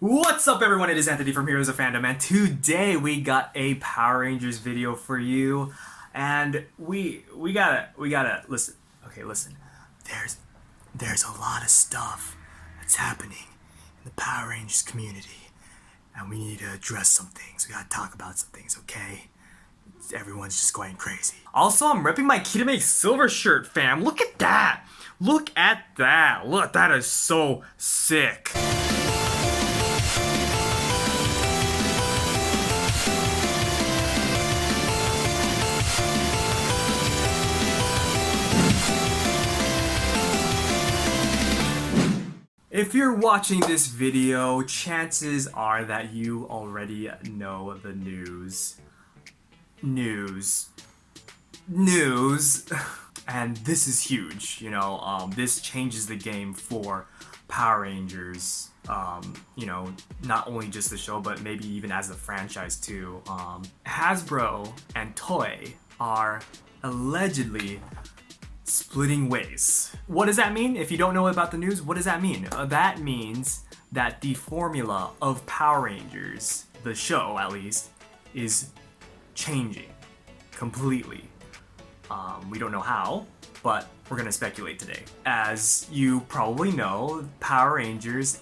What's up, everyone? It is Anthony from Heroes of Fandom, and today we got a Power Rangers video for you, and we gotta listen. Okay, listen. There's a lot of stuff that's happening in the Power Rangers community, and we need to address some things. We gotta talk about some things, okay? Everyone's just going crazy. Also, I'm repping my Key to Make Silver shirt, fam. Look at that! Look at that! Look, that is so sick. If you're watching this video, chances are that you already know the news. And this is huge, you know, this changes the game for Power Rangers, you know, not only just the show, but maybe even as a franchise too. Hasbro and TOEI are allegedly splitting ways. What does that mean? If you don't know about the news, what does that mean? That means that the formula of Power Rangers, the show at least, is changing completely. We don't know how, but we're gonna speculate today. As you probably know, Power Rangers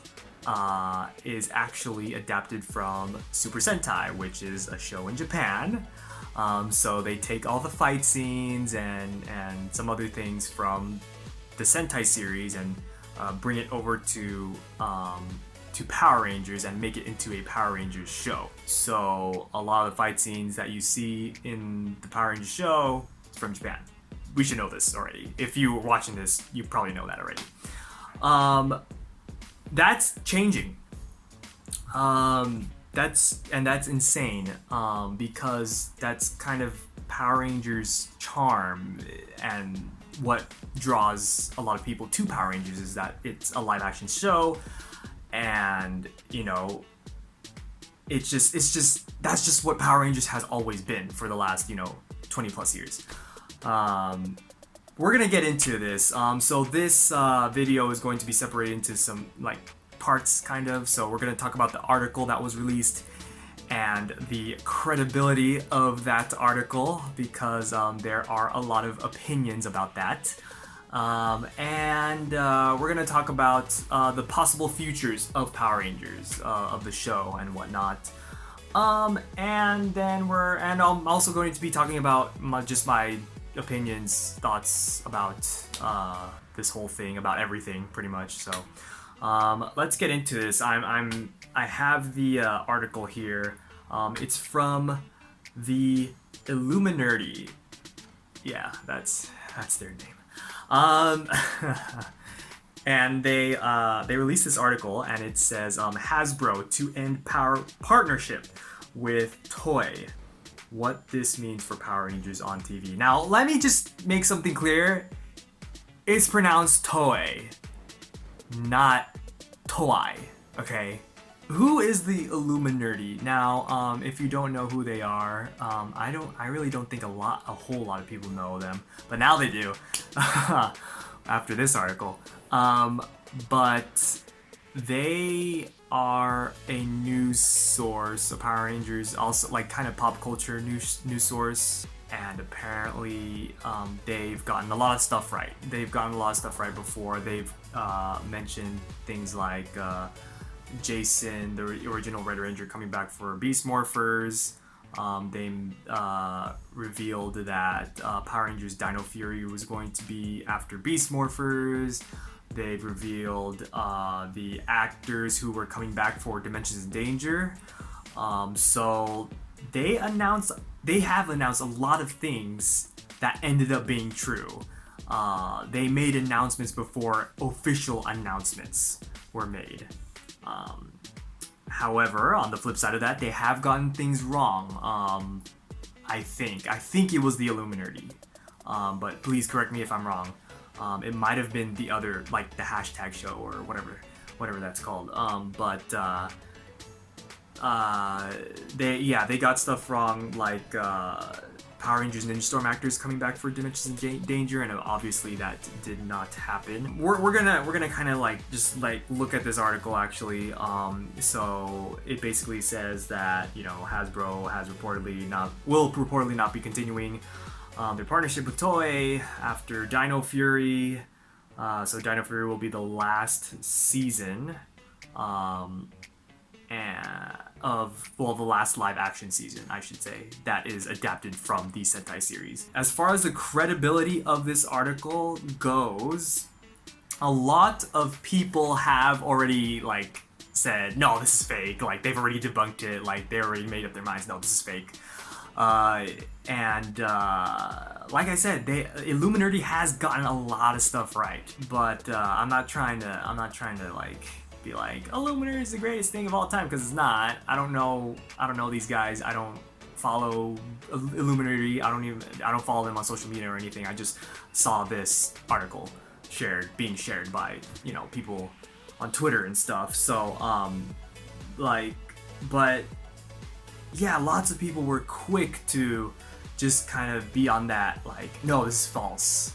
is actually adapted from Super Sentai, which is a show in Japan. So they take all the fight scenes and some other things from the Sentai series and bring it over to Power Rangers and make it into a Power Rangers show. So a lot of the fight scenes that you see in the Power Rangers show is from Japan. We should know this already. If you were watching this, you probably know that already. That's changing. That's insane, because that's kind of Power Rangers' charm, and what draws a lot of people to Power Rangers is that it's a live-action show, and you know, that's just what Power Rangers has always been for the last 20 plus years. We're gonna get into this. So this video is going to be separated into some parts, kind of. So we're going to talk about the article that was released and the credibility of that article, because there are a lot of opinions about that. And we're going to talk about the possible futures of Power Rangers, of the show and whatnot. And then I'm also going to be talking about my opinions, thoughts about this whole thing, about everything pretty much. So let's get into this. I have the article here. It's from the Illuminerdi. Yeah, that's their name. And they released this article, and it says Hasbro to end power partnership with TOEI. What this means for Power Rangers on TV. Now, let me just make something clear. It's pronounced TOEI, not TOEI, okay? Who is the Illuminerdi? Now, if you don't know who they are, I really don't think a whole lot of people know them, but now they do, after this article. But they are a news source of Power Rangers, also kind of pop culture news source. And apparently, they've gotten a lot of stuff right. They've gotten a lot of stuff right before. They've mentioned things like Jason, the original Red Ranger, coming back for Beast Morphers. They revealed that Power Rangers Dino Fury was going to be after Beast Morphers. They've revealed the actors who were coming back for Dimensions in Danger. So they have announced a lot of things that ended up being true. They made announcements before official announcements were made. However, on the flip side of that, they have gotten things wrong. I think it was the Illuminerdi, but please correct me if I'm wrong. It might have been the other, the hashtag show or whatever that's called. They got stuff wrong, Power Rangers Ninja Storm actors coming back for Dimensions of Danger, and obviously that did not happen. We're gonna kind of like just like look at this article actually. So it basically says that, you know, Hasbro will reportedly not be continuing their partnership with Toei after Dino Fury. So Dino Fury will be the last season the last live action season, I should say, that is adapted from the Sentai series. As far as the credibility of this article goes, a lot of people have already like said, no, this is fake. Like, they've already debunked it. Like, they already made up their minds. No, this is fake. Like I said, Illuminerdi has gotten a lot of stuff right, but I'm not trying to like be like Illuminerdi is the greatest thing of all time, because it's not. I don't know these guys. I don't follow Illuminerdi. I don't follow them on social media or anything. I just saw this article being shared by, you know, people on Twitter and stuff. So but yeah, lots of people were quick to just kind of be on that, like, no, this is false.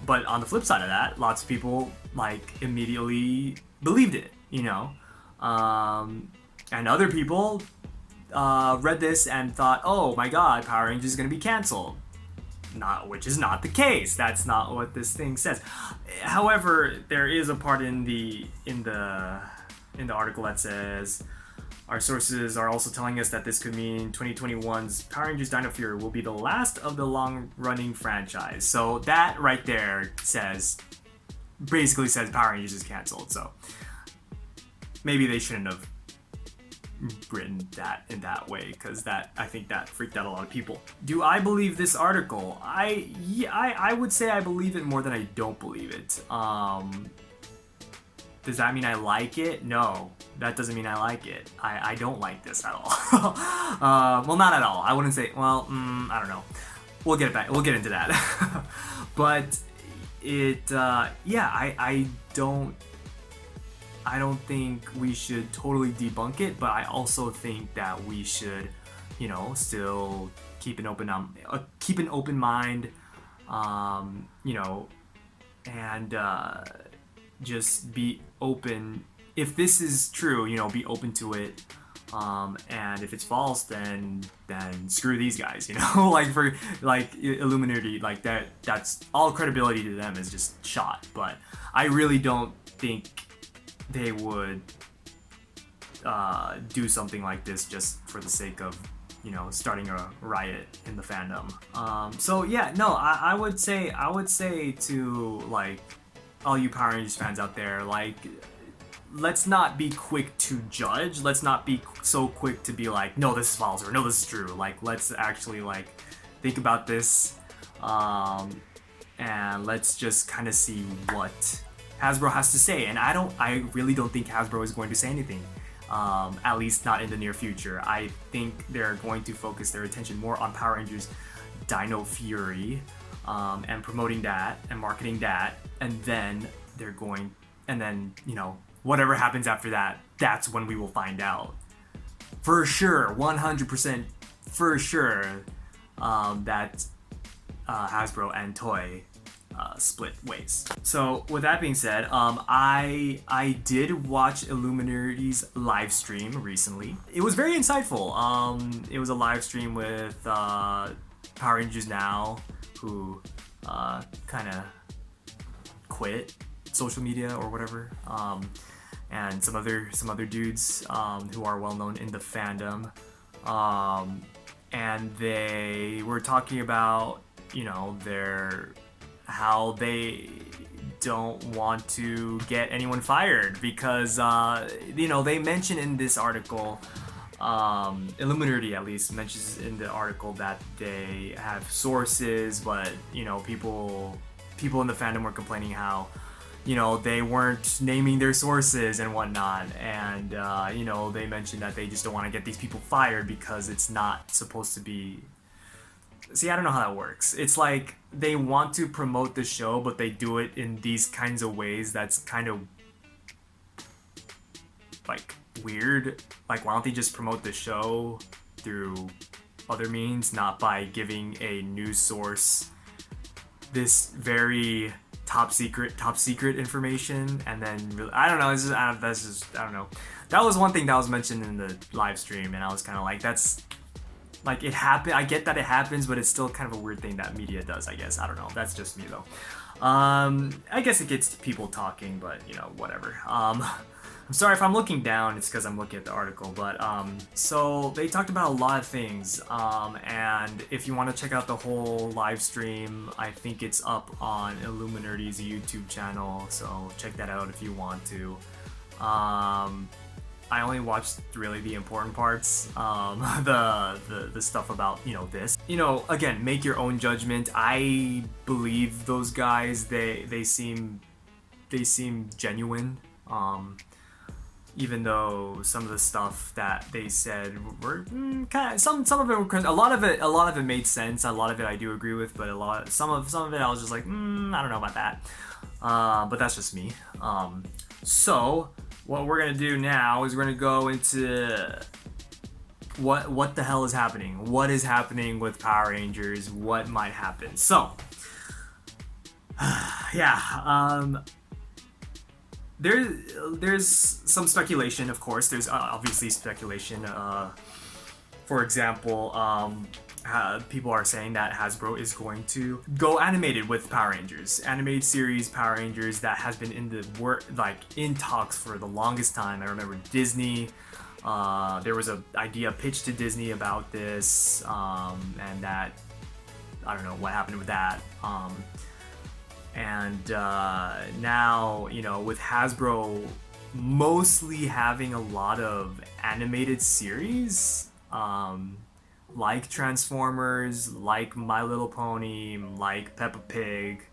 But on the flip side of that, lots of people like immediately believed it, you know. And other people read this and thought, oh my god, Power Rangers is going to be canceled. Which is not the case. That's not what this thing says. However, there is a part in the article that says, our sources are also telling us that this could mean 2021's Power Rangers Dino Fury will be the last of the long-running franchise. So that right there basically says Power Rangers is canceled. So maybe they shouldn't have written that in that way, because I think that freaked out a lot of people. Do I believe this article? I would say I believe it more than I don't believe it. Does that mean I like it? No, that doesn't mean I like it. I don't like this at all. Well, not at all. I wouldn't say, well, I don't know. We'll get into that. But I don't think we should totally debunk it, but I also think that we should, you know, still keep an open mind, you know, and just be open. If this is true, you know, be open to it. And if it's false, then screw these guys, you know. Like, for like Illuminerdi, like that's all credibility to them is just shot. But I really don't think they would do something like this just for the sake of, you know, starting a riot in the fandom. So yeah, no, I would say to like all you Power Rangers fans out there, like, let's not be quick to judge. Let's not be so quick to be like, no, this is false, or no, this is true. Like, let's actually like think about this, and let's just kind of see what Hasbro has to say. And I really don't think Hasbro is going to say anything, at least not in the near future. I think they're going to focus their attention more on Power Rangers Dino Fury, and promoting that and marketing that, and then you know, whatever happens after that, that's when we will find out for sure, 100% for sure, that Hasbro and Toei split ways. So with that being said, I did watch Illuminerdi's live stream recently. It was very insightful. It was a live stream with Power Rangers Now, who kind of quit social media or whatever, and some other dudes who are well known in the fandom, and they were talking about, you know, how they don't want to get anyone fired because you know, they mention in this article, Illuminerdi at least mentions in the article that they have sources, but, you know, people in the fandom were complaining how, you know, they weren't naming their sources and whatnot, and you know, they mentioned that they just don't want to get these people fired because it's not supposed to be. See, I don't know how that works. It's like they want to promote the show, but they do it in these kinds of ways that's kind of like weird. Like, why don't they just promote the show through other means, not by giving a news source this very top secret information, and then I don't know. It's just, that's just, I don't know. That was one thing that was mentioned in the live stream, and I was kind of like, that's like, it happened. I get that it happens, but it's still kind of a weird thing that media does, I guess. I don't know. That's just me though. I guess it gets people talking, but you know, whatever. I'm sorry if I'm looking down, it's because I'm looking at the article, but so they talked about a lot of things, and if you want to check out the whole live stream, I think it's up on Illuminerdi's YouTube channel, so check that out if you want to. I only watched really the important parts, the stuff about, you know, this. You know, again, make your own judgment. I believe those guys, they seem genuine. Even though some of the stuff that they said were kind of, some of it were, a lot of it made sense. A lot of it I do agree with, but some of it I was just like, I don't know about that. But that's just me. So what we're gonna do now is we're gonna go into what the hell is happening. What is happening with Power Rangers? What might happen? So yeah. There's some speculation, of course. There's obviously speculation. For example, people are saying that Hasbro is going to go animated with Power Rangers, animated series Power Rangers that has been in the in talks for the longest time. I remember Disney. There was an idea pitched to Disney about this, and that I don't know what happened with that. And now, you know, with Hasbro mostly having a lot of animated series, like Transformers, like My Little Pony, like Peppa Pig,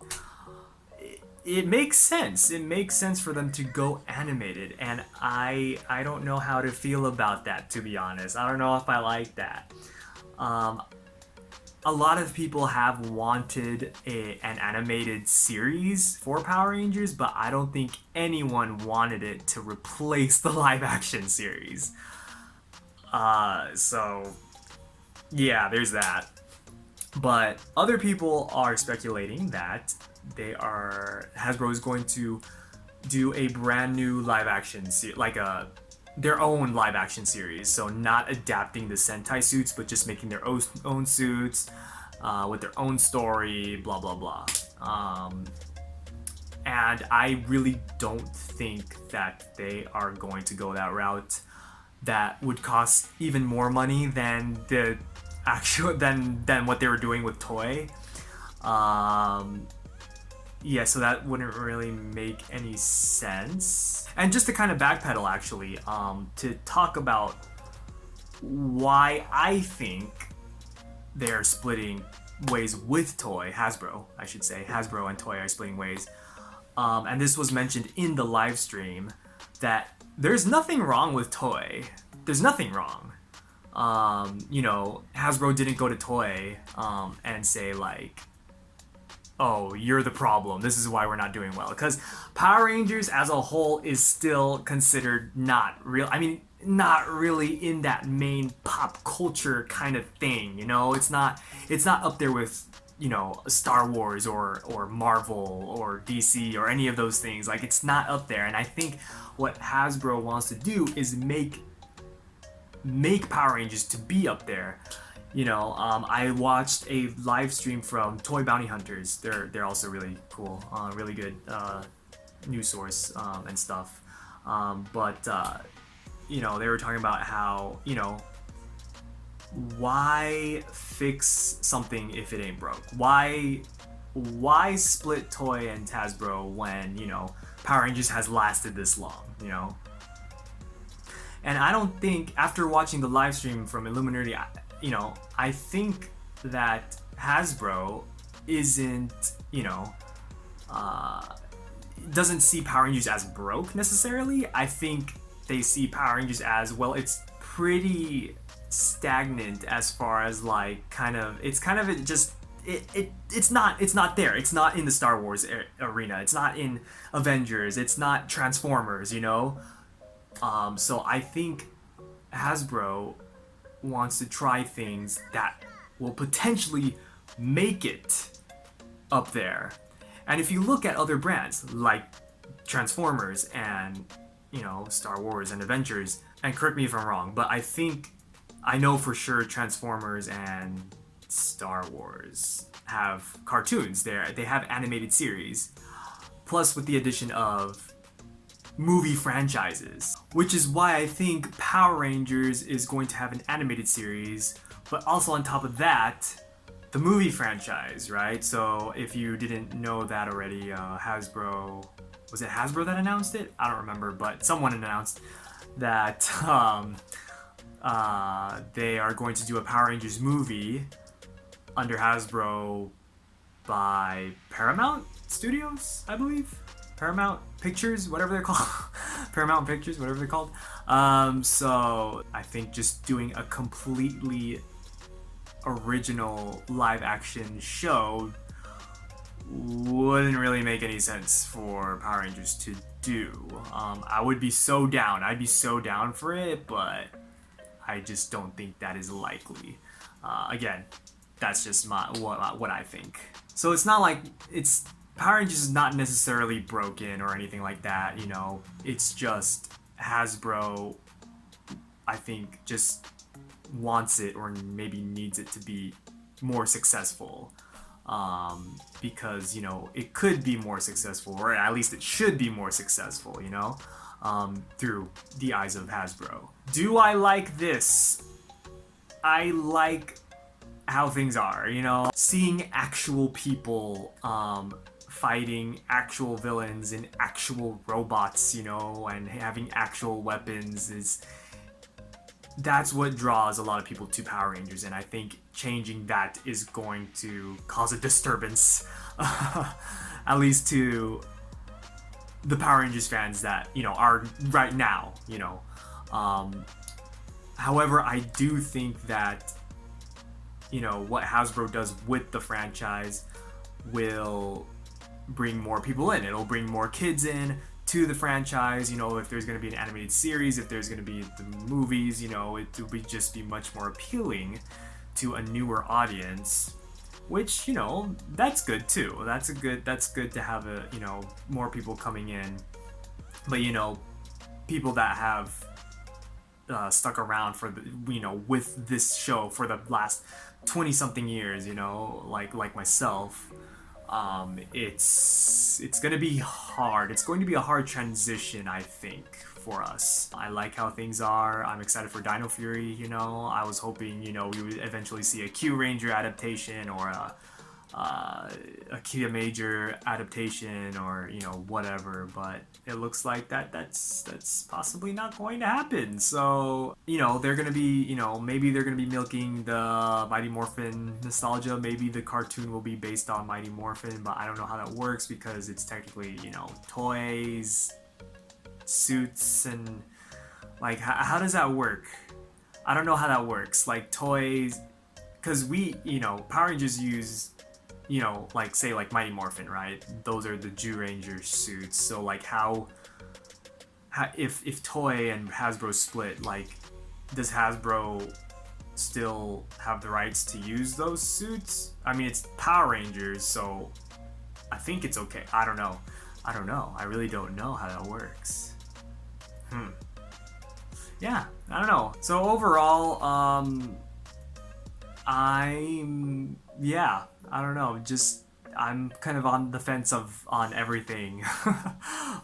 it makes sense. It makes sense for them to go animated, and I don't know how to feel about that, to be honest. I don't know if I like that. A lot of people have wanted an animated series for Power Rangers, but I don't think anyone wanted it to replace the live-action series. So, yeah, there's that. But other people are speculating that Hasbro is going to do a brand new live-action series, their own live-action series, so not adapting the Sentai suits, but just making their own suits with their own story, blah blah blah. And I really don't think that they are going to go that route. That would cost even more money than the actual than what they were doing with Toei. Yeah, so that wouldn't really make any sense. And just to kind of backpedal, actually, to talk about why I think they're splitting ways with Hasbro, I should say. Hasbro and Toei are splitting ways. And this was mentioned in the live stream, that there's nothing wrong with Toei. There's nothing wrong. You know, Hasbro didn't go to Toei and say, like, oh, you're the problem, this is why we're not doing well. Because Power Rangers as a whole is still considered not really in that main pop culture kind of thing, you know? It's not up there with, you know, Star Wars or Marvel or DC or any of those things. Like, it's not up there. And I think what Hasbro wants to do is make Power Rangers to be up there. You know, I watched a live stream from Toy Bounty Hunters. They're also really cool, really good news source and stuff. But you know, they were talking about how, you know, why fix something if it ain't broke? Why split Toy and Hasbro when, you know, Power Rangers has lasted this long, you know? And I don't think, after watching the live stream from Illuminerdi, you know, I think that Hasbro isn't, you know, doesn't see Power Rangers as broke necessarily. I think they see Power Rangers as, well, it's pretty stagnant as far as like it's not there. It's not in the Star Wars arena. It's not in Avengers. It's not Transformers, you know? So I think Hasbro wants to try things that will potentially make it up there. And if you look at other brands like Transformers and, Star Wars and Avengers, and correct me if I'm wrong, but I know for sure Transformers and Star Wars have cartoons. They have animated series, plus with the addition of movie franchises, which is why I think Power Rangers is going to have an animated series, but also on top of that, the movie franchise, right? So if you didn't know that already, Hasbro, was it Hasbro that announced it? I don't remember, but someone announced that they are going to do a Power Rangers movie under Hasbro by Paramount Studios, I believe. Paramount Pictures, whatever they're called. Paramount Pictures, whatever they're called. So I think just doing a completely original live action show wouldn't really make any sense for Power Rangers to do. I would be so down. I'd be so down for it, but I just don't think that is likely. Again, that's just what I think. So it's not like Power Rangers is not necessarily broken or anything like that. It's just Hasbro, I think, just wants it or maybe needs it to be more successful. Because it could be more successful, or at least it should be more successful, through the eyes of Hasbro. Do I like this? I like how things are, seeing actual people fighting actual villains and actual robots, and having actual weapons that's what draws a lot of people to Power Rangers, and I think changing that is going to cause a disturbance, at least to the Power Rangers fans that, are right now, However, I do think that, what Hasbro does with the franchise will bring more people in. It'll bring more kids in to the franchise. If there's going to be an animated series, if there's going to be the movies, it will just be much more appealing to a newer audience, which, that's good too. That's good to have more people coming in. But, people that have stuck around for with this show for the last 20 something years, like myself, it's gonna be hard. It's going to be a hard transition, I think, for us. I like how things are. I'm excited for Dino Fury. I was hoping we would eventually see a Q Ranger adaptation or a Kia Major adaptation or whatever, but it looks like that's possibly not going to happen. So they're gonna be maybe they're gonna be milking the Mighty Morphin nostalgia. Maybe the cartoon will be based on Mighty Morphin, but I don't know how that works because it's technically toys, suits, and like how does that work? I don't know how that works. Like toys, because Power Rangers use like say like Mighty Morphin, right? Those are the Jew Ranger suits. So like how if Toei and Hasbro split, like does Hasbro still have the rights to use those suits? I mean, it's Power Rangers, so I think it's okay. I don't know. I really don't know how that works. Yeah, I don't know. So overall, I don't know. I'm kind of on the fence on everything.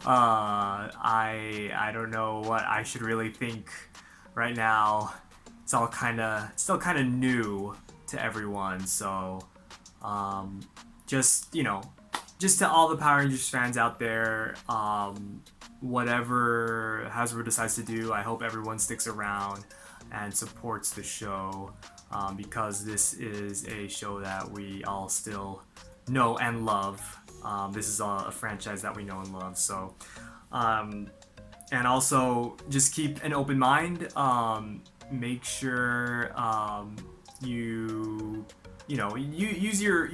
I don't know what I should really think right now. It's all still kind of new to everyone. So, just to all the Power Rangers fans out there, whatever Hasbro decides to do, I hope everyone sticks around and supports the show. Because this is a show that we all still know and love. This is a franchise that we know and love. So, and also just keep an open mind. Make sure you use your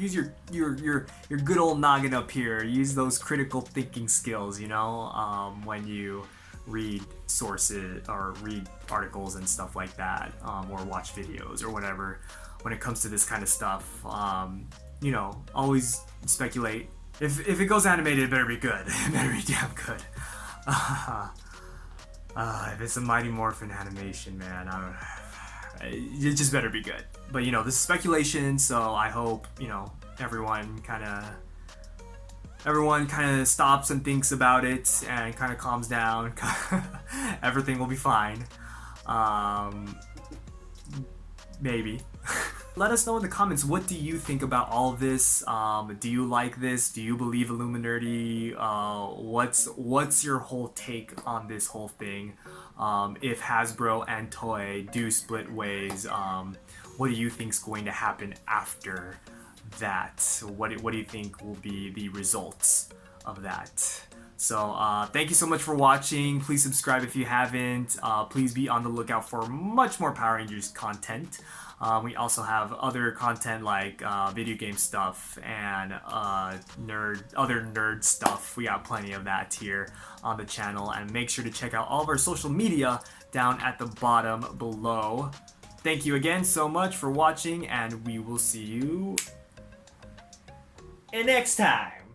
good old noggin up here. Use those critical thinking skills. When you read sources or read articles and stuff like that, or watch videos or whatever when it comes to this kind of stuff. You know, always speculate. If it goes animated, it better be good. It better be damn good. If it's a Mighty Morphin animation, man, it just better be good. But you know, this is speculation, so I hope, you know, everyone kind of stops and thinks about it and kind of calms down. Everything will be fine. Maybe. Let us know in the comments, what do you think about all of this? Do you like this? Do you believe Illuminerdi? What's your whole take on this whole thing? If Hasbro and Toei do split ways, what do you think is going to happen after that? What do you think will be the results of that? So thank you so much for watching. Please subscribe if you haven't. Please be on the lookout for much more Power Rangers content. We also have other content like video game stuff and other nerd stuff. We got plenty of that here on the channel. And make sure to check out all of our social media down at the bottom below. Thank you again so much for watching, and we will see you next time.